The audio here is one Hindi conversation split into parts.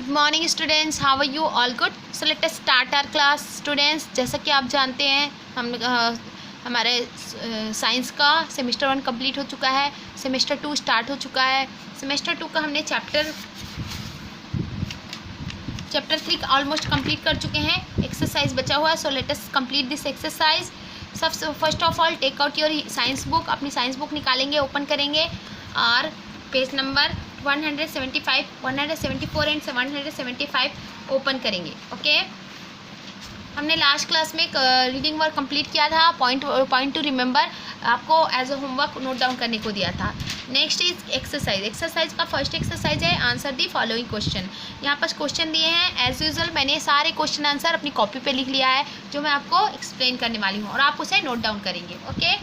Morning students, how are you? All good? So let us start our class students. जैसा कि आप जानते हैं हमारे साइंस का सेमेस्टर 1 कंप्लीट हो चुका है, सेमेस्टर 2 स्टार्ट हो चुका है। सेमेस्टर 2 का हमने चैप्टर 3 ऑलमोस्ट कंप्लीट कर चुके हैं। एक्सरसाइज बचा हुआ है, so let us complete this exercise. सब first of all take out your science book. अपनी साइंस बुक निकालेंगे, ओपन करेंगे और पेज नंबर 175, 174 एंड 175 ओपन करेंगे। ओके, हमने लास्ट क्लास में रीडिंग वर्क कंप्लीट किया था। पॉइंट टू रिमेंबर आपको as a homework note down करने को दिया था। Next is exercise. एक्सरसाइज का फर्स्ट एक्सरसाइज है आंसर दी फॉलोइंग क्वेश्चन। यहाँ पर क्वेश्चन दिए हैं। एज यूजुअल मैंने सारे क्वेश्चन आंसर अपनी कॉपी पे लिख लिया है, जो मैं आपको एक्सप्लेन करने वाली हूँ और आप उसे नोट डाउन करेंगे। ओके,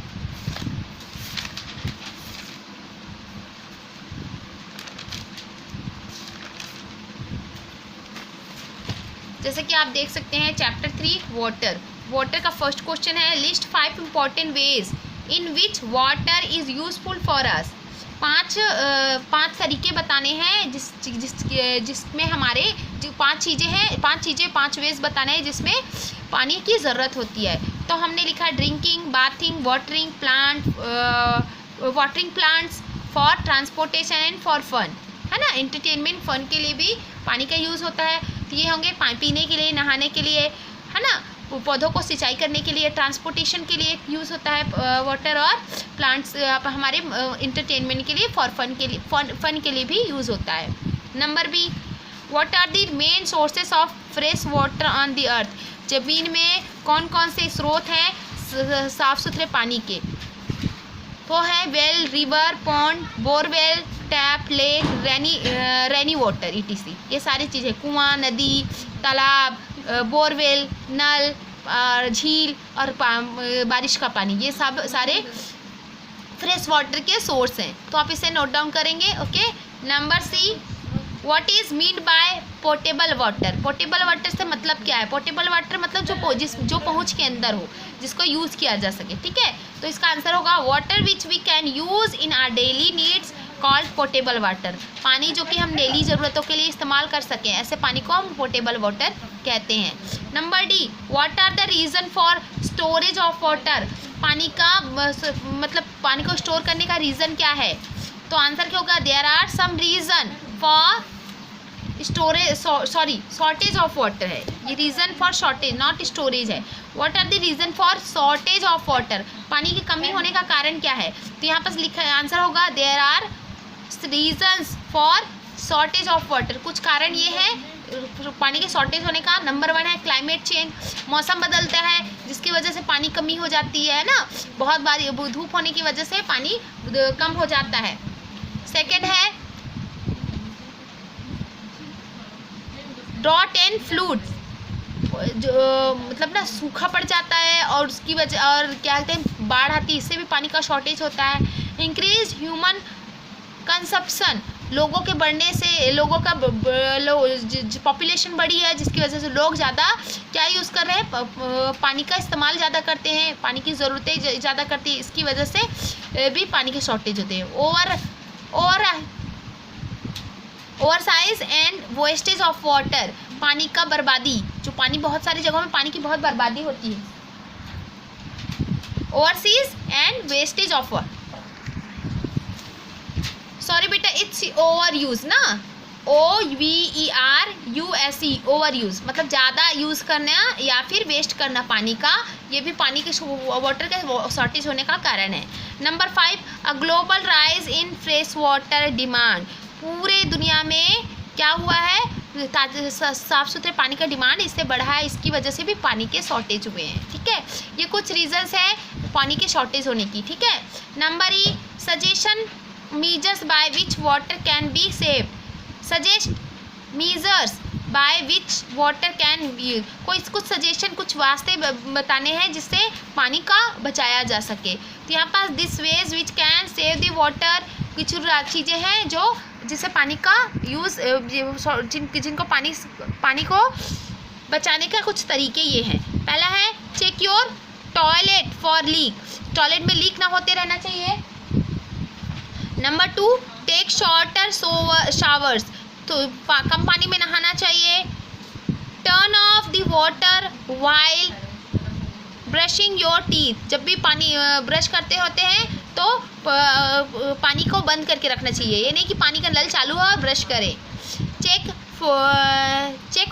जैसे कि आप देख सकते हैं चैप्टर 3 वाटर का फर्स्ट क्वेश्चन है। List 5 important ways in which water is useful for us. पाँच तरीके बताने हैं जिसमें हमारे जो पाँच वेज बताने हैं जिसमें पानी की ज़रूरत होती है। तो हमने लिखा drinking, bathing, watering plants, for transportation and for fun, है ना। एंटरटेनमेंट, फन के लिए भी पानी का यूज़ होता है। तो ये होंगे पीने के लिए, नहाने के लिए, है ना, पौधों को सिंचाई करने के लिए, ट्रांसपोर्टेशन के लिए यूज़ होता है वाटर, और प्लांट्स हमारे एंटरटेनमेंट के लिए, फॉर फन के लिए भी यूज़ होता है। Number B, what are the main sources of fresh water on the earth. ज़मीन में कौन कौन से स्रोत हैं साफ़ सुथरे पानी के? वो है well, river, pond, borewell, tap, lake, rainy water ETC। ये सारी चीज़ें, कुआं, नदी, तालाब, बोरवेल, नल, झील और बारिश का पानी, ये सब सारे फ्रेश वाटर के सोर्स हैं। तो आप इसे नोट डाउन करेंगे। Okay, number C, what is mean by portable water. Portable water से मतलब क्या है? पोर्टेबल वाटर मतलब जो पहुँच के अंदर हो, जिसको यूज़ किया जा सके। ठीक है, तो इसका आंसर होगा water which we can use in our daily needs called portable water. पानी जो कि हम डेली ज़रूरतों के लिए इस्तेमाल कर सकें, ऐसे पानी को हम पोर्टेबल वाटर कहते हैं। Number D, what are the reason for storage of water. पानी का मतलब पानी को स्टोर करने का रीज़न क्या है? तो आंसर क्या होगा? There are some reason for shortage of water है। ये reason for shortage, not storage है। What are the reason for shortage of water. पानी की कमी होने का कारण क्या है? तो यहाँ पर लिखा आंसर होगा there are reasons for shortage of water. कुछ कारण ये है पानी के शॉर्टेज होने का। नंबर 1 है क्लाइमेट चेंज, मौसम बदलता है जिसकी वजह से पानी कमी हो जाती है ना। बहुत बार धूप होने की वजह से पानी कम हो जाता है। सेकेंड है ड्रॉट एंड फ्लूड, जो मतलब ना सूखा पड़ जाता है और उसकी वजह, और क्या कहते हैं, बाढ़ आती है, इससे भी पानी का शॉर्टेज होता है। इंक्रीज ह्यूमन कंजप्शन, लोगों के बढ़ने से, लोगों का पॉपुलेशन बढ़ी है जिसकी वजह से लोग ज़्यादा क्या यूज़ कर रहे हैं, पानी का इस्तेमाल ज़्यादा करते हैं, पानी की ज़रूरतें ज़्यादा करती है, इसकी वजह से भी पानी के शॉर्टेज होते हैं। Over size and wastage of water, पानी का बर्बादी, जो पानी बहुत सारी जगहों में पानी की बहुत बर्बादी होती है। Overseas and wastage of water, sorry बेटा, इट्स ओवर यूज ना, OVERUSE, ओवर यूज़ मतलब ज़्यादा यूज़ करना या फिर वेस्ट करना पानी का, ये भी पानी के वाटर के शॉर्टेज होने का कारण है। Number 5, a global rise in fresh water demand. पूरे दुनिया में क्या हुआ है? साफ़ सुथरे पानी का डिमांड इससे बढ़ा है, इसकी वजह से भी पानी के शॉर्टेज हुए हैं। ठीक है, ये कुछ रीजंस हैं पानी के शॉर्टेज होने की। ठीक है, number E, suggestion measures by which water can be saved. Suggest measures by which water can be, कोई कुछ सजेशन, कुछ वास्ते बताने हैं जिससे पानी का बचाया जा सके। तो यहाँ पास this ways which can save the water, कुछ चीज़ें हैं जो जिससे पानी का यूज़, जिनको पानी को बचाने का कुछ तरीके ये हैं। पहला है check your toilet for leak, toilet में लीक ना होते रहना चाहिए। नंबर 2, टेक शॉर्टर शावर्स, तो कम पानी में नहाना चाहिए। Water while brushing your teeth, जब भी पानी ब्रश करते होते हैं तो पानी को बंद करके रखना चाहिए, ये नहीं कि पानी का नल चालू है और ब्रश करें। Check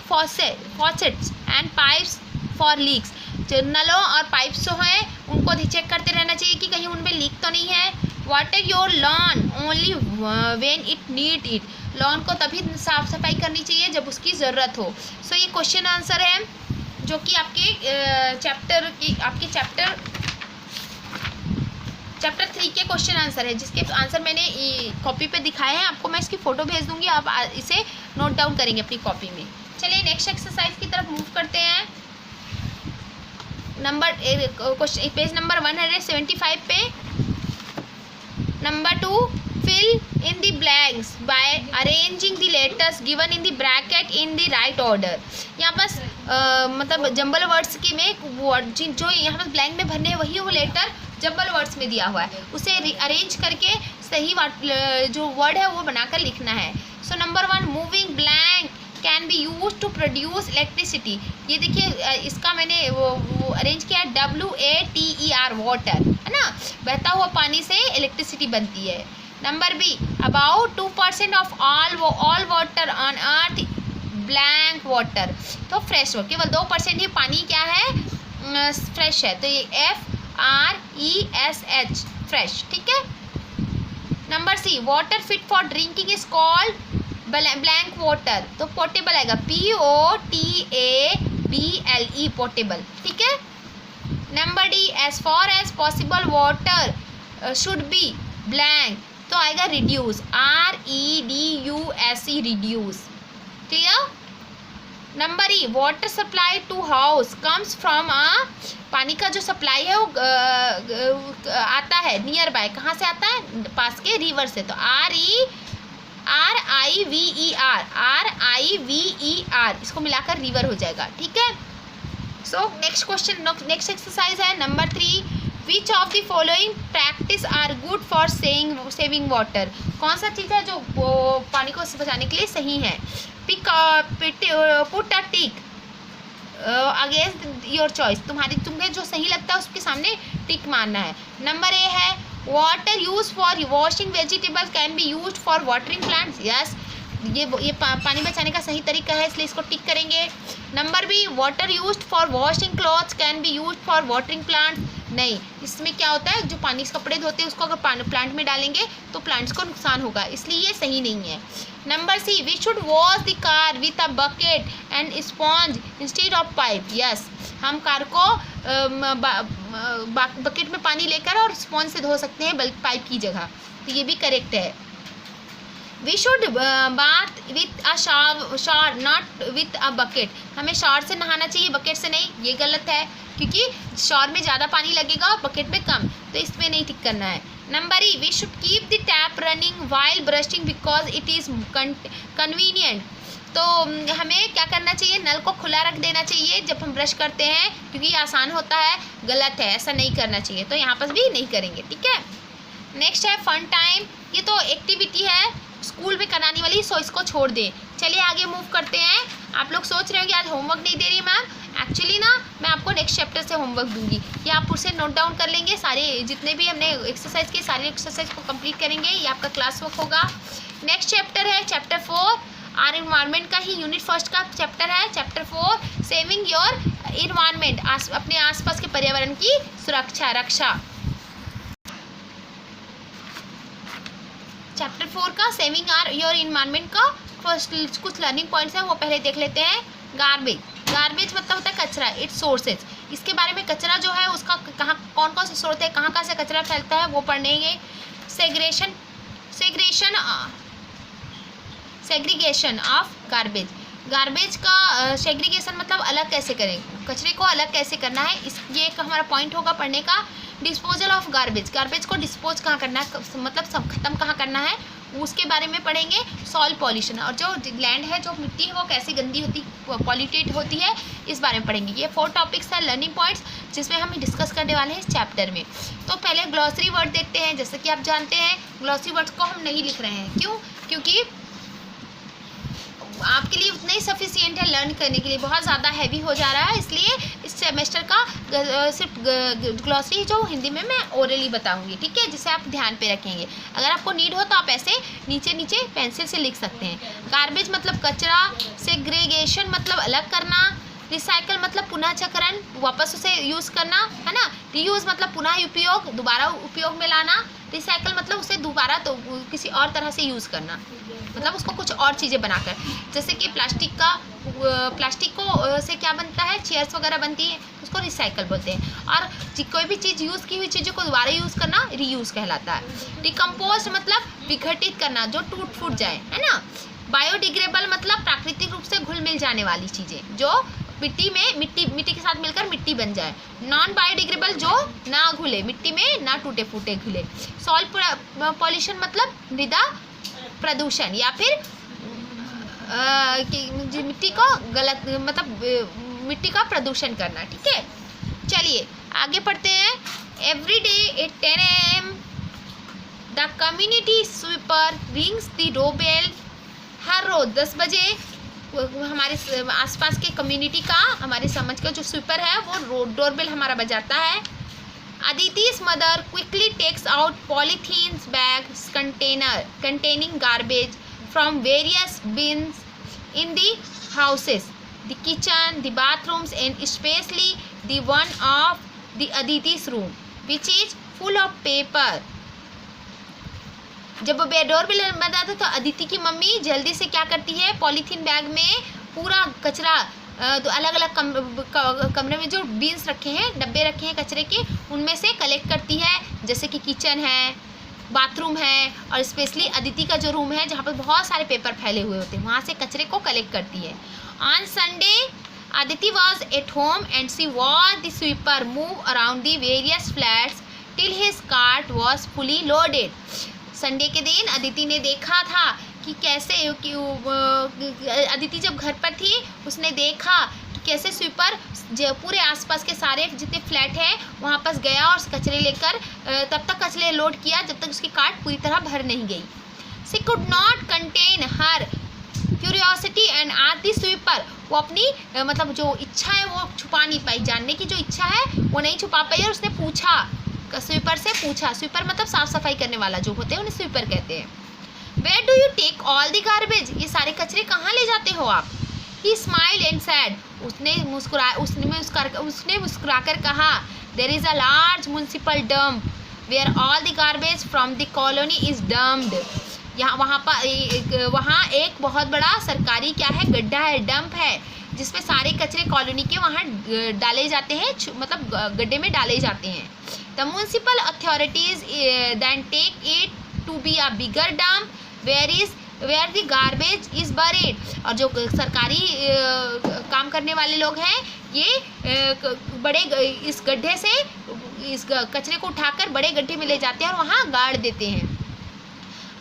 faucets and pipes for leaks, जो नलों और पाइप्स जो हैं उनको चेक करते रहना चाहिए कि कहीं उनमें लीक तो नहीं है। Water your lawn only when it need it, lawn को तभी साफ सफाई करनी चाहिए जब उसकी ज़रूरत हो। सो ये क्वेश्चन आंसर है जो कि आपके चैप्टर 3 के क्वेश्चन आंसर है, जिसके आंसर मैंने कॉपी पे दिखाए हैं। आपको मैं इसकी फ़ोटो भेज दूंगी, आप इसे नोट डाउन करेंगे अपनी कॉपी में। चलिए नेक्स्ट एक्सरसाइज की तरफ मूव करते हैं। पेज नंबर 175 पे number 2, fill in the blanks by arranging the letters given in the bracket in the right order। यहाँ पास मतलब जंबल वर्ड्स की में जो यहाँ पास ब्लैंक में भरने हैं वही वो लेटर जंबल वर्ड्स में दिया हुआ है, उसे अरेंज करके सही जो वर्ड है वो बनाकर लिखना है। So number 1, moving blank can be use to produce electricity. ये देखिए इसका मैंने वो अरेंज किया है, WATER वाटर, है ना, बहता हुआ पानी से इलेक्ट्रिसिटी बनती है। Number B, about 2% of all water on earth blank water, तो फ्रेश हो, केवल 2% ही पानी क्या है, फ्रेश है, तो ये FRESH फ्रेश, ठीक है। Number C, water fit for drinking is called blank water, तो पोर्टेबल आएगा, POTABLE पोर्टेबल, ठीक है। Number D, as for as possible water should be blank, तो आएगा reduce, REDUCE reduce, clear. Number E, water supply to house comes from पानी का जो सप्लाई है वो आता है नियर बाय, कहाँ से आता है, पास के रिवर से, तो RIVER इसको मिलाकर रिवर हो जाएगा, ठीक है। So next question, next exercise है number 3, which of the following practice are good for saving water, कौन सा चीज़ है जो पानी को बचाने के लिए सही है। Put a tick against your choice, तुम्हें जो सही लगता है उसके सामने टिक मारना है। नंबर ए है, water use for washing vegetables can be use for watering plants, yes, ये पानी बचाने का सही तरीका है, इसलिए इसको टिक करेंगे। Number B, water used for washing clothes can be used for watering plants, नहीं, इसमें क्या होता है, जो पानी से कपड़े धोते हैं उसको अगर प्लांट में डालेंगे तो प्लांट्स को नुकसान होगा, इसलिए ये सही नहीं है। Number C, we should wash the car with a bucket and sponge instead of pipe, yes, हम कार को बकेट में पानी लेकर और स्पॉन्ज से धो सकते हैं पाइप की जगह, तो ये भी करेक्ट है। We should bath with a shower not with a bucket, हमें शावर से नहाना चाहिए, बकेट से नहीं, ये गलत है, क्योंकि शावर में ज़्यादा पानी लगेगा और बकेट में कम, तो इसमें नहीं टिक करना है। Number E, we should keep the tap running while brushing because it is convenient, तो हमें क्या करना चाहिए, नल को खुला रख देना चाहिए जब हम ब्रश करते हैं, क्योंकि आसान होता है, गलत है, ऐसा नहीं करना चाहिए, तो यहाँ पर भी नहीं करेंगे, ठीक है। नेक्स्ट है फन टाइम, ये तो एक्टिविटी है स्कूल में कराने वाली, सो इसको छोड़ दें। चलिए आगे मूव करते हैं। आप लोग सोच रहे हो कि आज होमवर्क नहीं दे रही मैम, एक्चुअली ना मैं आपको नेक्स्ट चैप्टर से होमवर्क दूंगी, ये आप उसे नोट डाउन कर लेंगे, सारे जितने भी हमने एक्सरसाइज किए सारे एक्सरसाइज को कंप्लीट करेंगे, ये आपका क्लास वर्क होगा। नेक्स्ट चैप्टर है चैप्टर 4, आर इन्वायरमेंट का ही यूनिट फर्स्ट का चैप्टर है, चैप्टर 4, सेविंग योर इन्वायरमेंट, अपने आसपास के पर्यावरण की रक्षा। चैप्टर 4 का सेविंग योर इन्वायरमेंट का फर्स्ट कुछ लर्निंग पॉइंट्स हैं, वो पहले देख लेते हैं। गार्बेज मतलब होता है कचरा, इट्स सोर्सेज, इसके बारे में कचरा जो है उसका कहाँ कौन से स्रोत है, कहाँ से कचरा फैलता है वो पढ़ेंगे। सेग्रीगेशन ऑफ गार्बेज का सेग्रीगेशन मतलब अलग कैसे करें, कचरे को अलग कैसे करना है, ये एक हमारा पॉइंट होगा पढ़ने का। डिस्पोजल ऑफ गार्बेज को डिस्पोज कहाँ करना है, मतलब सब खत्म कहाँ करना है, उसके बारे में पढ़ेंगे। सॉइल पॉल्यूशन, और जो लैंड है, जो मिट्टी है वो कैसे गंदी होती, पॉल्यूटेड होती है, इस बारे में पढ़ेंगे। ये 4 टॉपिक्स हैं लर्निंग पॉइंट्स, जिसमें हम डिस्कस करने वाले हैं इस चैप्टर में। तो पहले ग्लॉसरी वर्ड देखते हैं। जैसे कि आप जानते हैं ग्लॉसरी वर्ड्स को हम नहीं लिख रहे हैं, क्यों, क्योंकि आपके लिए उतना ही सफिशिएंट है लर्न करने के लिए, बहुत ज़्यादा हैवी हो जा रहा है, इसलिए इस सेमेस्टर का सिर्फ ग्लॉसरी जो हिंदी में मैं ओरली बताऊंगी, ठीक है, जिसे आप ध्यान पे रखेंगे। अगर आपको नीड हो तो आप ऐसे नीचे नीचे पेंसिल से लिख सकते हैं। गार्बेज मतलब कचरा, सेग्रेगेशन मतलब अलग करना, रिसाइकल मतलब पुनः चक्रण, वापस उसे यूज़ करना, है ना। रीयूज़ मतलब पुनः उपयोग, दोबारा उपयोग में लाना। रिसाइकल मतलब उसे दोबारा तो किसी और तरह से यूज़ करना, मतलब उसको कुछ और चीज़ें बनाकर, जैसे कि प्लास्टिक को से क्या बनता है, चेयर्स वगैरह बनती है, उसको रिसाइकल बोलते हैं। और कोई भी चीज़ यूज़ की हुई चीज़ों को दोबारा यूज़ करना रीयूज़ कहलाता है। डिकम्पोज मतलब विघटित करना, जो टूट फूट जाए, है ना। बायोडिग्रेडेबल मतलब प्राकृतिक रूप से घुल मिल जाने वाली चीज़ें, जो मिट्टी के साथ मिलकर मिट्टी बन जाए। नॉन बायोडिग्रेडेबल जो ना घुले, मिट्टी में ना टूटे फूटे घुले। सॉइल पॉल्यूशन मतलब मृदा प्रदूषण, या फिर मिट्टी को गलत मतलब मिट्टी का प्रदूषण करना, ठीक है। चलिए आगे पढ़ते हैं। Every day at 10 AM the community sweeper rings the doorbell. हर रोज 10 बजे हमारे आसपास के कम्युनिटी का, हमारे समाज का जो स्वीपर है वो डोरबेल हमारा बजाता है। Aditi's mother quickly takes out polythene bags containing garbage from various bins in the houses, the kitchen, the bathrooms, and especially the one of the Aditi's room, which is full of paper. जब वो डोरबेल बजाता तो अदिति की मम्मी जल्दी से क्या करती है, पॉलीथीन बैग में पूरा कचरा, तो अलग अलग कमरे में जो बीन्स रखे हैं, डब्बे रखे हैं कचरे के, उनमें से कलेक्ट करती है, जैसे कि किचन है, बाथरूम है, और स्पेशली अदिति का जो रूम है जहाँ पर बहुत सारे पेपर फैले हुए होते हैं, वहाँ से कचरे को कलेक्ट करती है। On Sunday Aditi was at home and see watch the sweeper move around the various flats till his cart was fully loaded. Sunday के दिन अदिति ने देखा था कि कैसे अदिति जब घर पर थी उसने देखा कि कैसे स्वीपर पूरे आसपास के सारे जितने फ्लैट हैं वहाँ पास गया और कचरे लेकर तब तक कचरे लोड किया जब तक उसकी कार्ट पूरी तरह भर नहीं गई। She could not contain her curiosity and asked the sweeper. वो अपनी मतलब जो इच्छा है वो छुपा नहीं पाई, जानने की जो इच्छा है वो नहीं छुपा पाई, और उसने पूछा, स्वीपर से पूछा, स्वीपर मतलब साफ सफाई करने वाला जो होते हैं उन्हें स्वीपर कहते हैं। Where do you take all the garbage? ये सारे कचरे कहाँ ले जाते हो आप? He smiled and said, उसने मुस्कुराकर कहा, There is a large municipal dump where all the garbage from the colony is dumped. वहाँ एक बहुत बड़ा सरकारी क्या है, गड्ढा है, डंप है, जिसमें सारे कचरे कॉलोनी के वहाँ डाले जाते हैं, मतलब गड्ढे में डाले जाते हैं। The municipal authorities then take it to be a bigger dump where the garbage is buried. और जो सरकारी काम करने वाले लोग हैं ये बड़े इस गड्ढे से इस कचरे को उठाकर बड़े गड्ढे में ले जाते हैं और वहाँ गाड़ देते हैं।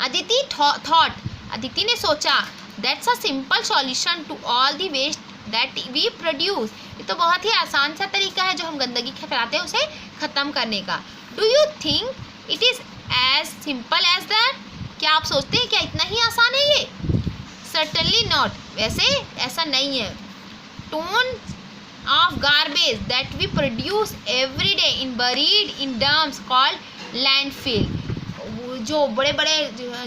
अदिति ने सोचा, that's a simple solution to all the waste that we produce. ये तो बहुत ही आसान सा तरीका है जो हम गंदगी फैलाते हैं उसे ख़त्म करने का। Do you think it is as simple as that? क्या आप सोचते हैं क्या इतना ही आसान है ये? Certainly not. वैसे ऐसा नहीं है। Tons of garbage that we produce every day in buried in dumps called landfill. जो बड़े बड़े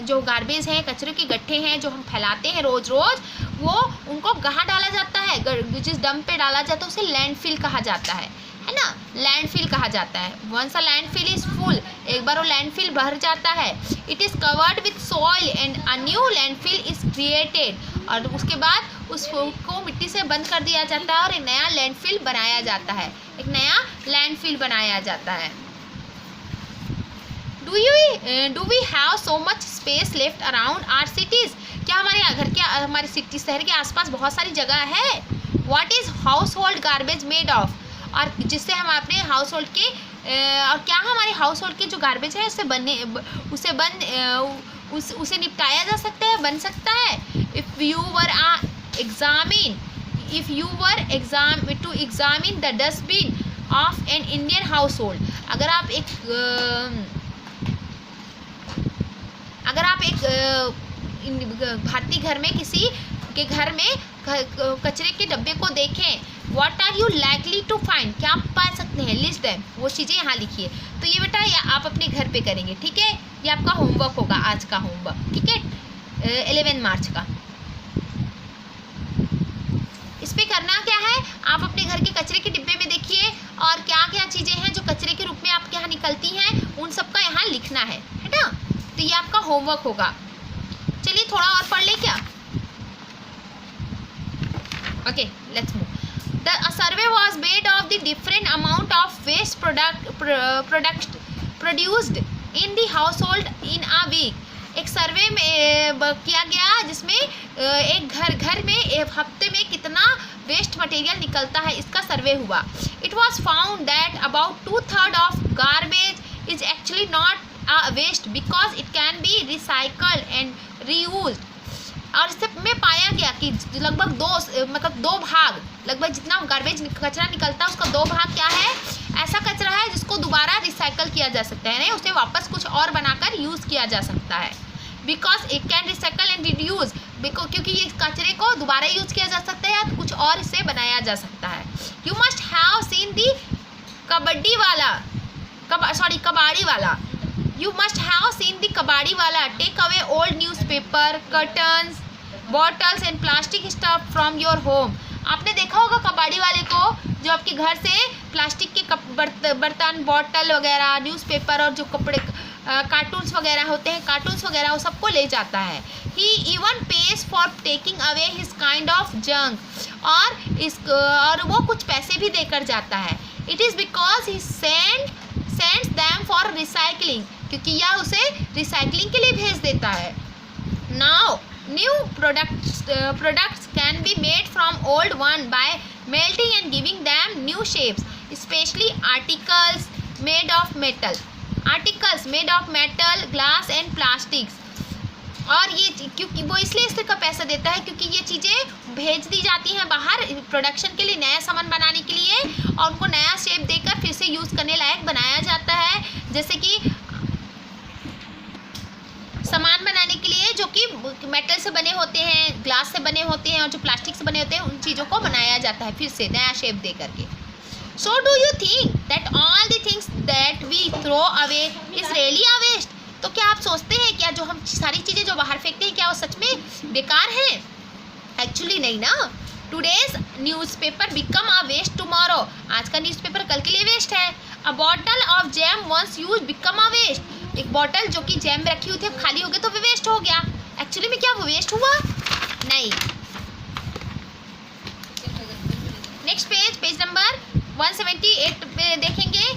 जो गार्बेज हैं, कचरे के गड्ढे हैं जो हम फैलाते हैं रोज़ रोज़, वो उनको कहाँ डाला जाता है, जिस डंप पे डाला जाता है उसे लैंडफिल कहा जाता है ना, लैंडफिल कहा जाता है। Once a landfill is full, एक बार वो लैंडफिल भर जाता है, it is covered with soil and a new landfill is created, और उसके बाद उसको मिट्टी से बंद कर दिया जाता है और एक नया लैंडफिल बनाया जाता है, एक नया लैंडफिल बनाया जाता है। Do we have so much space left around our cities? क्या हमारे सिटी शहर के आसपास बहुत सारी जगह है? What is household garbage made of? और जिससे हम अपने हाउस होल्ड के और क्या हमारे हाउस होल्ड के जो गार्बेज है उसे निपटाया जा सकता है, बन सकता है। If you were to examine the dustbin of an Indian household, अगर आप एक भारतीय घर में किसी के घर में कचरे के डब्बे को देखें। What are you likely to find? क्या आप पा सकते हैं? लिस्ट देम, वो चीज़ें यहाँ लिखिए। तो ये बेटा या आप अपने घर पे करेंगे, ठीक है। ये आपका होमवर्क होगा, आज का होमवर्क, ठीक है, 11 मार्च का। इस पे करना क्या है, आप अपने घर के कचरे के डिब्बे में देखिए और क्या क्या चीज़ें हैं जो कचरे के रूप में आपके यहाँ निकलती हैं, उन सबका यहाँ लिखना है ना। तो ये आपका होमवर्क होगा। चलिए थोड़ा और पढ़ ले क्या। Okay, let's move. A survey was made of the different amount of waste product produced in the household in a week. एक सर्वे में किया गया जिसमें एक घर में एक हफ्ते में कितना वेस्ट मटेरियल निकलता है, इसका सर्वे हुआ। It was found that about 2/3 of garbage is actually not a waste because it can be recycled and reused. और इससे में पाया गया कि लगभग दो भाग, लगभग जितना गार्बेज कचरा निकलता है उसका 2 भाग क्या है, ऐसा कचरा है जिसको दोबारा रिसाइकल किया जा सकता है, नहीं उसे वापस कुछ और बनाकर यूज़ किया जा सकता है। Because it can recycle and reduce, क्योंकि ये कचरे को दोबारा यूज़ किया जा सकता है या कुछ और इससे बनाया जा सकता है। यू मस्ट हैव सीन दी कबाड़ी वाला You must have seen the कबाड़ी वाला take away old newspaper, curtains, bottles and plastic stuff from your home. आपने देखा होगा कबाड़ी वाले को जो आपके घर से प्लास्टिक के बर्तन, बॉटल वगैरह, न्यूज़पेपर और जो कपड़े कार्टून्स वगैरह होते हैं, कार्टून्स वगैरह वो सबको ले जाता है। He even pays for taking away his kind of junk. और वो कुछ पैसे भी देकर जाता है। It is because he sends them for recycling, क्योंकि यह उसे रिसाइकलिंग के लिए भेज देता है। Now new products can be made from old one by melting and giving them new shapes, especially articles made of metal, glass and plastics. और ये क्योंकि वो इसलिए इसका पैसा देता है क्योंकि ये चीज़ें भेज दी जाती हैं बाहर प्रोडक्शन के लिए, नया सामान बनाने के लिए, और उनको नया शेप देकर फिर से यूज़ करने लायक बनाया जाता है। जैसे कि सामान बनाने के लिए जो कि मेटल से बने होते हैं, ग्लास से बने होते हैं और जो प्लास्टिक से बने होते हैं, उन चीज़ों को बनाया जाता है फिर से नया शेप दे करके। So do you think that all the things that we throw away is really a waste? तो क्या आप सोचते हैं क्या जो हम सारी चीज़ें जो बाहर फेंकते हैं क्या वो सच में बेकार है? एक्चुअली नहीं ना। Today's newspaper become a waste tomorrow, आज का न्यूज़पेपर कल के लिए वेस्ट है। A bottle of jam once use become a waste, एक बॉटल जो कि जैम में रखी हुई थी खाली हो गई तो वो वेस्ट हो गया। एक्चुअली में क्या वो वेस्ट हुआ? नहीं। नेक्स्ट पेज नंबर 178 पे देखेंगे।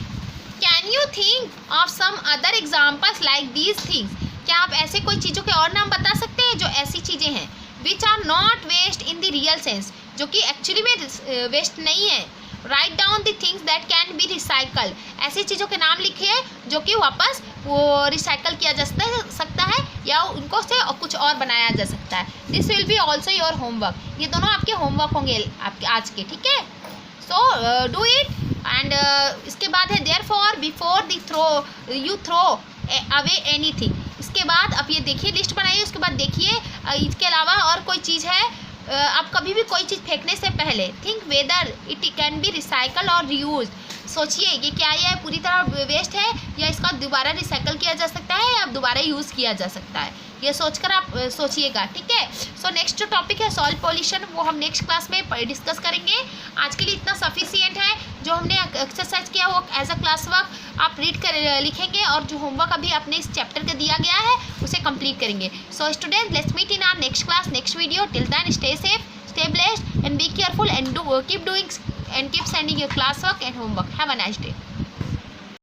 Can you think of some other examples like these things? क्या आप ऐसे कोई चीज़ों के और नाम बता सकते हैं जो ऐसी चीज़ें हैं which are not waste in the real sense, जो कि एक्चुअली में वेस्ट नहीं है। Write down the things that can be recycle, ऐसी चीज़ों के नाम लिखिए जो कि वापस वो रिसाइकल किया जा सकता है या उनको से कुछ और बनाया जा सकता है। This will be also your homework, ये दोनों आपके होमवर्क होंगे आपके आज के, ठीक है। सो डू इट एंड इसके बाद है there for before you throw away anything. इसके बाद अब ये देखिए लिस्ट बनाइए, उसके बाद देखिए इसके अलावा और कोई चीज़ है। आप कभी भी कोई चीज़ फेंकने से पहले think whether it can be recycle और रीयूज, सोचिए ये क्या ये पूरी तरह वेस्ट है या इसका दोबारा रिसाइकल किया जा सकता है या दोबारा यूज़ किया जा सकता है, ये सोचकर आप सोचिएगा, ठीक है। सो नेक्स्ट जो टॉपिक है सॉइल पॉल्यूशन, वो हम नेक्स्ट क्लास में डिस्कस करेंगे। आज के लिए इतना सफिशिएंट है, जो हमने एक्सरसाइज किया वो एज अ क्लास वर्क आप रीड कर लिखेंगे और जो होमवर्क अभी आपने इस चैप्टर का दिया गया है उसे कंप्लीट करेंगे। So student let's meet in our next class, next video. Till then stay safe, stay blessed and be careful and keep doing and keep sending your classwork and homework. Have a nice day.